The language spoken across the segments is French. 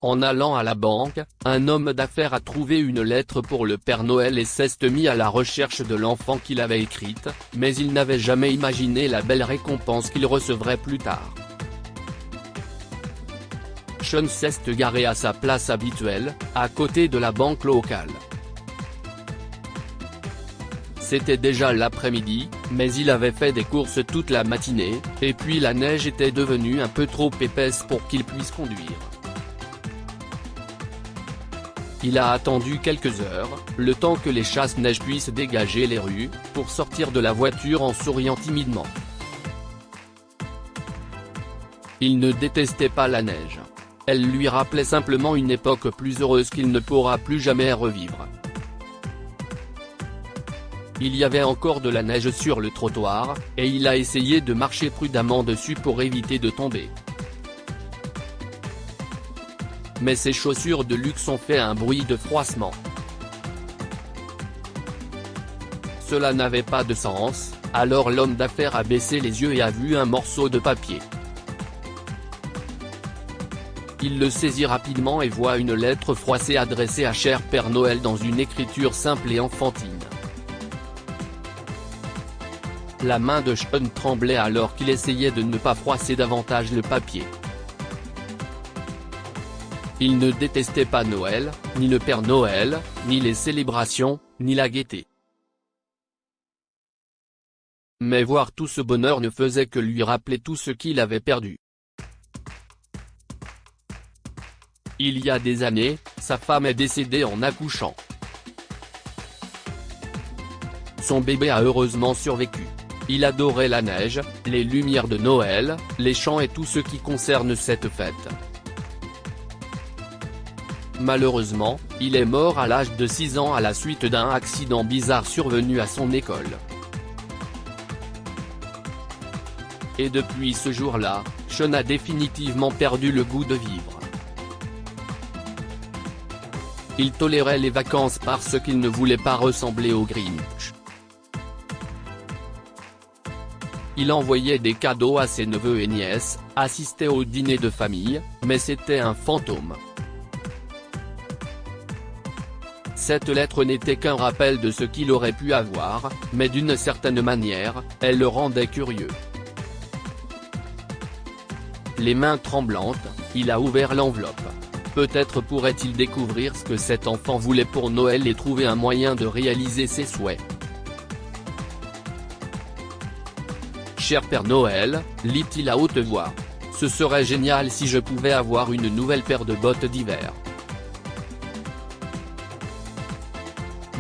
En allant à la banque, un homme d'affaires a trouvé une lettre pour le Père Noël et s'est mis à la recherche de l'enfant qui l'avait écrite, mais il n'avait jamais imaginé la belle récompense qu'il recevrait plus tard. Sean s'est garé à sa place habituelle, à côté de la banque locale. C'était déjà l'après-midi, mais il avait fait des courses toute la matinée, et puis la neige était devenue un peu trop épaisse pour qu'il puisse conduire. Il a attendu quelques heures, le temps que les chasse-neige puissent dégager les rues, pour sortir de la voiture en souriant timidement. Il ne détestait pas la neige. Elle lui rappelait simplement une époque plus heureuse qu'il ne pourra plus jamais revivre. Il y avait encore de la neige sur le trottoir, et il a essayé de marcher prudemment dessus pour éviter de tomber. Mais ses chaussures de luxe ont fait un bruit de froissement. Cela n'avait pas de sens, alors l'homme d'affaires a baissé les yeux et a vu un morceau de papier. Il le saisit rapidement et voit une lettre froissée adressée à Cher Père Noël dans une écriture simple et enfantine. La main de Sean tremblait alors qu'il essayait de ne pas froisser davantage le papier. Il ne détestait pas Noël, ni le Père Noël, ni les célébrations, ni la gaieté. Mais voir tout ce bonheur ne faisait que lui rappeler tout ce qu'il avait perdu. Il y a des années, sa femme est décédée en accouchant. Son bébé a heureusement survécu. Il adorait la neige, les lumières de Noël, les chants et tout ce qui concerne cette fête. Malheureusement, il est mort à l'âge de 6 ans à la suite d'un accident bizarre survenu à son école. Et depuis ce jour-là, Sean a définitivement perdu le goût de vivre. Il tolérait les vacances parce qu'il ne voulait pas ressembler au Grinch. Il envoyait des cadeaux à ses neveux et nièces, assistait au dîner de famille, mais c'était un fantôme. Cette lettre n'était qu'un rappel de ce qu'il aurait pu avoir, mais d'une certaine manière, elle le rendait curieux. Les mains tremblantes, il a ouvert l'enveloppe. Peut-être pourrait-il découvrir ce que cet enfant voulait pour Noël et trouver un moyen de réaliser ses souhaits. Cher Père Noël, lit-il à haute voix. Ce serait génial si je pouvais avoir une nouvelle paire de bottes d'hiver.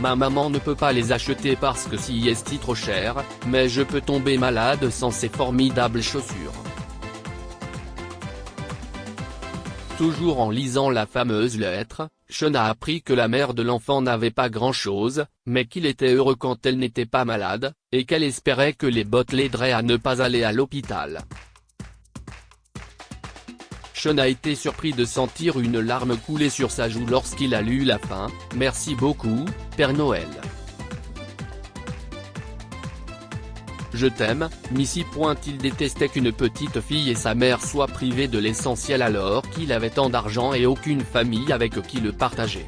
Ma maman ne peut pas les acheter parce que si est trop cher, mais je peux tomber malade sans ces formidables chaussures. Toujours en lisant la fameuse lettre, Sean a appris que la mère de l'enfant n'avait pas grand-chose, mais qu'il était heureux quand elle n'était pas malade, et qu'elle espérait que les bottes l'aideraient à ne pas aller à l'hôpital. Sean a été surpris de sentir une larme couler sur sa joue lorsqu'il a lu la fin. « Merci beaucoup, Père Noël. Je t'aime, Missy. » Il détestait qu'une petite fille et sa mère soient privées de l'essentiel alors qu'il avait tant d'argent et aucune famille avec qui le partager.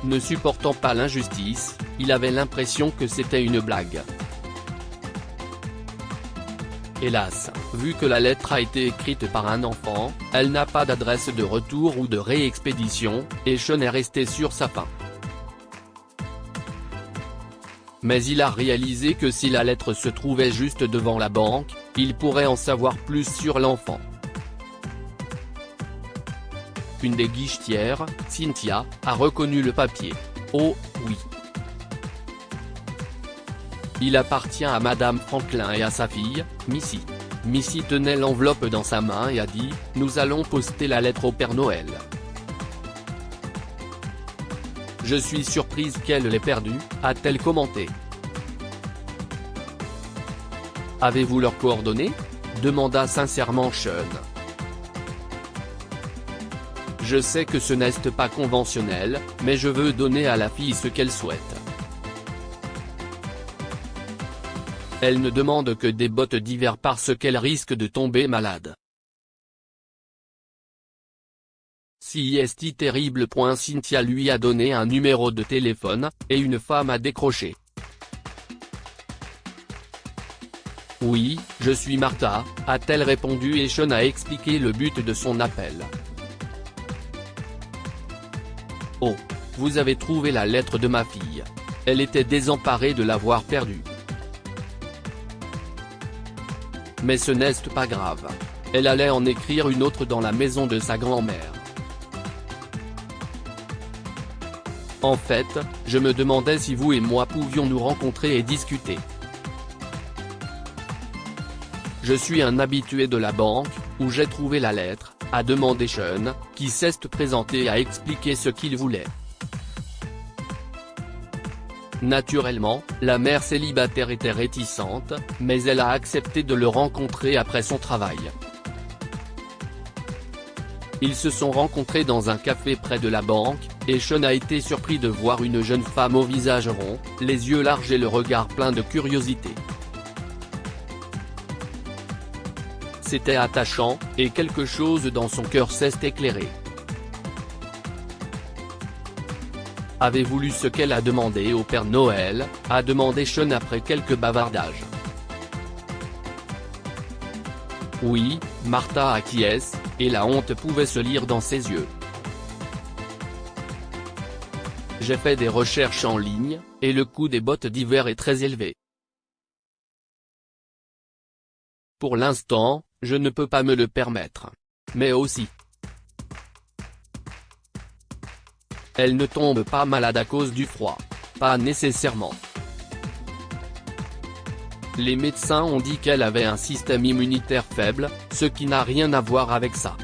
Ne supportant pas l'injustice, il avait l'impression que c'était une blague. Hélas, vu que la lettre a été écrite par un enfant, elle n'a pas d'adresse de retour ou de réexpédition, et Sean est resté sur sa faim. Mais il a réalisé que si la lettre se trouvait juste devant la banque, il pourrait en savoir plus sur l'enfant. Une des guichetières, Cynthia, a reconnu le papier. Oh, oui. Il appartient à Madame Franklin et à sa fille, Missy. Missy tenait l'enveloppe dans sa main et a dit « Nous allons poster la lettre au Père Noël. » « Je suis surprise qu'elle l'ait perdue », a-t-elle commenté. « Avez-vous leurs coordonnées ?» demanda sincèrement Sean. « Je sais que ce n'est pas conventionnel, mais je veux donner à la fille ce qu'elle souhaite. Elle ne demande que des bottes d'hiver parce qu'elle risque de tomber malade. » Si est terrible. Cynthia lui a donné un numéro de téléphone, et une femme a décroché. Oui, je suis Martha, a-t-elle répondu et Sean a expliqué le but de son appel. Oh, vous avez trouvé la lettre de ma fille. Elle était désemparée de l'avoir perdue. Mais ce n'est pas grave. Elle allait en écrire une autre dans la maison de sa grand-mère. En fait, je me demandais si vous et moi pouvions nous rencontrer et discuter. Je suis un habitué de la banque, où j'ai trouvé la lettre, a demandé Sean, qui s'est présenté et a expliqué ce qu'il voulait. Naturellement, la mère célibataire était réticente, mais elle a accepté de le rencontrer après son travail. Ils se sont rencontrés dans un café près de la banque, et Sean a été surpris de voir une jeune femme au visage rond, les yeux larges et le regard plein de curiosité. C'était attachant, et quelque chose dans son cœur s'est éclairé. Avez-vous lu ce qu'elle a demandé au Père Noël, a demandé Sean après quelques bavardages. Oui, Martha acquiesce, et la honte pouvait se lire dans ses yeux. J'ai fait des recherches en ligne, et le coût des bottes d'hiver est très élevé. Pour l'instant, je ne peux pas me le permettre. Mais aussi. Elle ne tombe pas malade à cause du froid. Pas nécessairement. Les médecins ont dit qu'elle avait un système immunitaire faible, ce qui n'a rien à voir avec ça.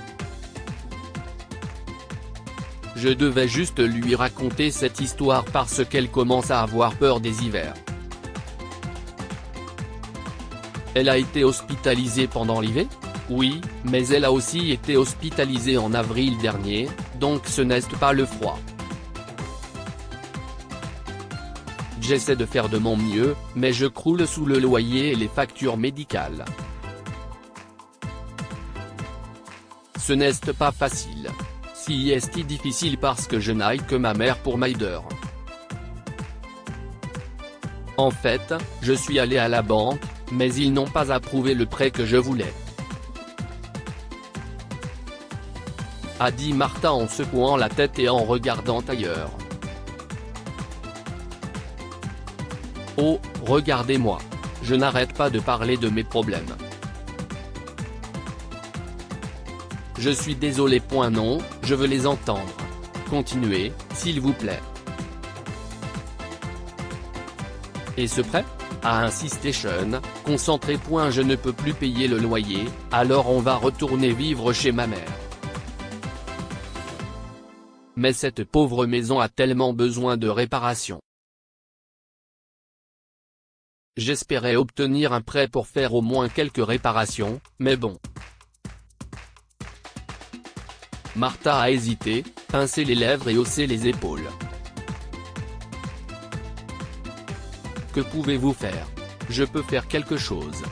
Je devais juste lui raconter cette histoire parce qu'elle commence à avoir peur des hivers. Elle a été hospitalisée pendant l'hiver? Oui, mais elle a aussi été hospitalisée en avril dernier, donc ce n'est pas le froid. J'essaie de faire de mon mieux, mais je croule sous le loyer et les factures médicales. Ce n'est pas facile. Si est difficile parce que je n'aille que ma mère pour Maider. En fait, je suis allé à la banque, mais ils n'ont pas approuvé le prêt que je voulais. A dit Martha en secouant la tête et en regardant ailleurs. Oh, regardez-moi. Je n'arrête pas de parler de mes problèmes. Je suis désolé. Non, je veux les entendre. Continuez, s'il vous plaît. Et ce prêt ? A insisté Sean, concentré. Je ne peux plus payer le loyer, alors on va retourner vivre chez ma mère. Mais cette pauvre maison a tellement besoin de réparation. J'espérais obtenir un prêt pour faire au moins quelques réparations, mais bon. Martha a hésité, pincé les lèvres et haussé les épaules. Que pouvez-vous faire? Je peux faire quelque chose.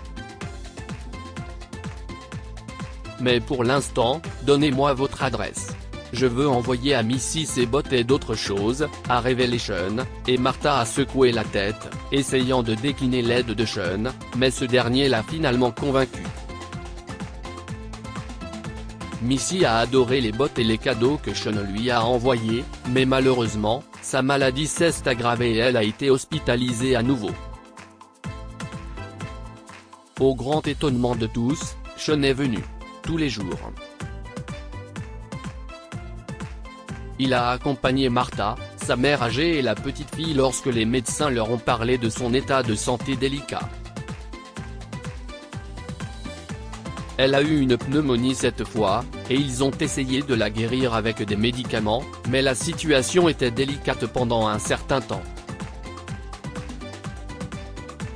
Mais pour l'instant, donnez-moi votre adresse. Je veux envoyer à Missy ces bottes et d'autres choses, a révélé Sean, et Martha a secoué la tête, essayant de décliner l'aide de Sean, mais ce dernier l'a finalement convaincu. Missy a adoré les bottes et les cadeaux que Sean lui a envoyés, mais malheureusement, sa maladie s'est aggravée et elle a été hospitalisée à nouveau. Au grand étonnement de tous, Sean est venu. Tous les jours. Il a accompagné Martha, sa mère âgée et la petite fille lorsque les médecins leur ont parlé de son état de santé délicat. Elle a eu une pneumonie cette fois, et ils ont essayé de la guérir avec des médicaments, mais la situation était délicate pendant un certain temps.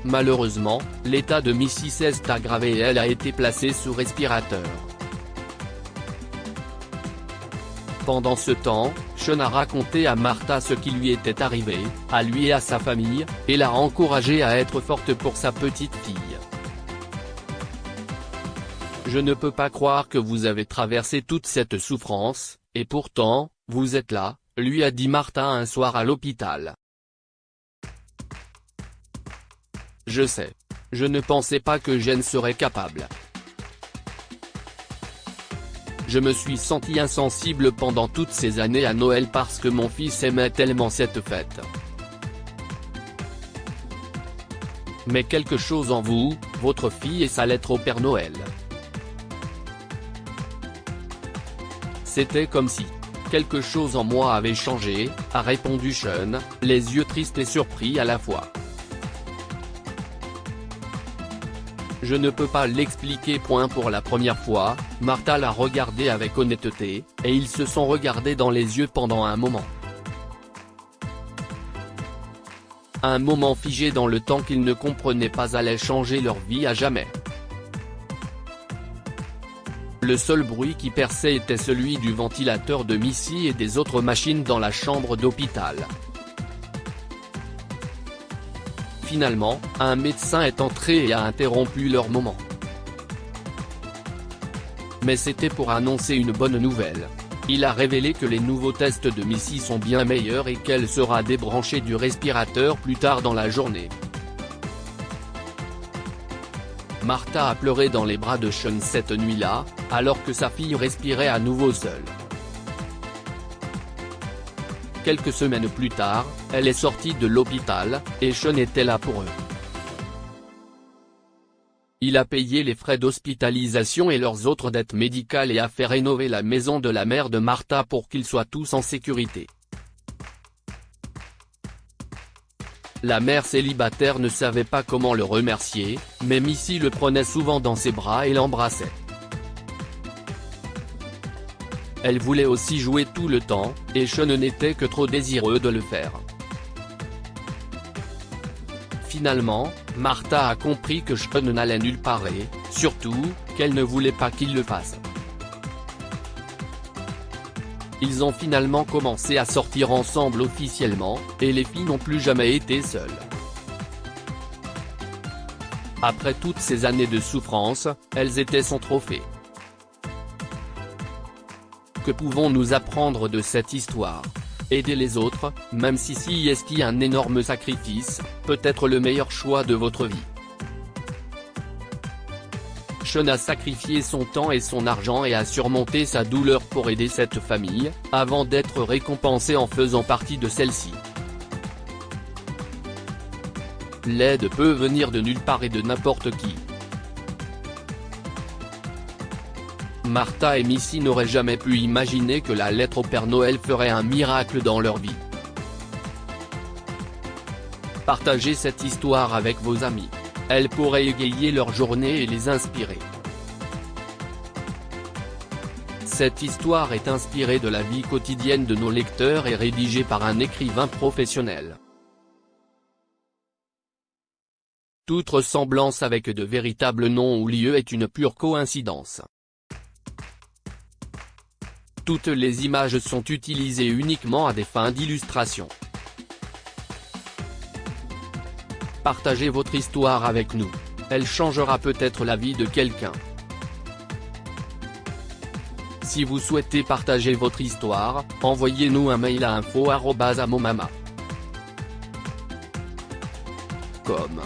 Malheureusement, l'état de Missy s'est aggravé et elle a été placée sous respirateur. Pendant ce temps, Sean a raconté à Martha ce qui lui était arrivé, à lui et à sa famille, et l'a encouragée à être forte pour sa petite fille. Je ne peux pas croire que vous avez traversé toute cette souffrance, Et pourtant, vous êtes là, lui a dit Martha un soir à l'hôpital. Je sais. Je ne pensais pas que Jen serait capable. Je me suis senti insensible pendant toutes ces années à Noël parce que mon fils aimait tellement cette fête. Mais quelque chose en vous, votre fille et sa lettre au Père Noël. C'était comme si quelque chose en moi avait changé, a répondu Sean, les yeux tristes et surpris à la fois. Je ne peux pas l'expliquer. Pour la première fois, Martha l'a regardé avec honnêteté, et ils se sont regardés dans les yeux pendant un moment. Un moment figé dans le temps qu'ils ne comprenaient pas allait changer leur vie à jamais. Le seul bruit qui perçait était celui du ventilateur de Missy et des autres machines dans la chambre d'hôpital. Finalement, un médecin est entré et a interrompu leur moment. Mais c'était pour annoncer une bonne nouvelle. Il a révélé que les nouveaux tests de Missy sont bien meilleurs et qu'elle sera débranchée du respirateur plus tard dans la journée. Martha a pleuré dans les bras de Sean cette nuit-là, alors que sa fille respirait à nouveau seule. Quelques semaines plus tard, elle est sortie de l'hôpital, et Sean était là pour eux. Il a payé les frais d'hospitalisation et leurs autres dettes médicales et a fait rénover la maison de la mère de Martha pour qu'ils soient tous en sécurité. La mère célibataire ne savait pas comment le remercier, mais Missy le prenait souvent dans ses bras et l'embrassait. Elle voulait aussi jouer tout le temps, et Sean n'était que trop désireux de le faire. Finalement, Martha a compris que Sean n'allait nulle part et, surtout, qu'elle ne voulait pas qu'il le fasse. Ils ont finalement commencé à sortir ensemble officiellement, et les filles n'ont plus jamais été seules. Après toutes ces années de souffrance, elles étaient son trophée. Que pouvons-nous apprendre de cette histoire? Aider les autres, même si c'est un énorme sacrifice, peut être le meilleur choix de votre vie. Sean a sacrifié son temps et son argent et a surmonté sa douleur pour aider cette famille, avant d'être récompensé en faisant partie de celle-ci. L'aide peut venir de nulle part et de n'importe qui. Martha et Missy n'auraient jamais pu imaginer que la lettre au Père Noël ferait un miracle dans leur vie. Partagez cette histoire avec vos amis. Elle pourrait égayer leur journée et les inspirer. Cette histoire est inspirée de la vie quotidienne de nos lecteurs et rédigée par un écrivain professionnel. Toute ressemblance avec de véritables noms ou lieux est une pure coïncidence. Toutes les images sont utilisées uniquement à des fins d'illustration. Partagez votre histoire avec nous. Elle changera peut-être la vie de quelqu'un. Si vous souhaitez partager votre histoire, envoyez-nous un mail à info@amomama.com.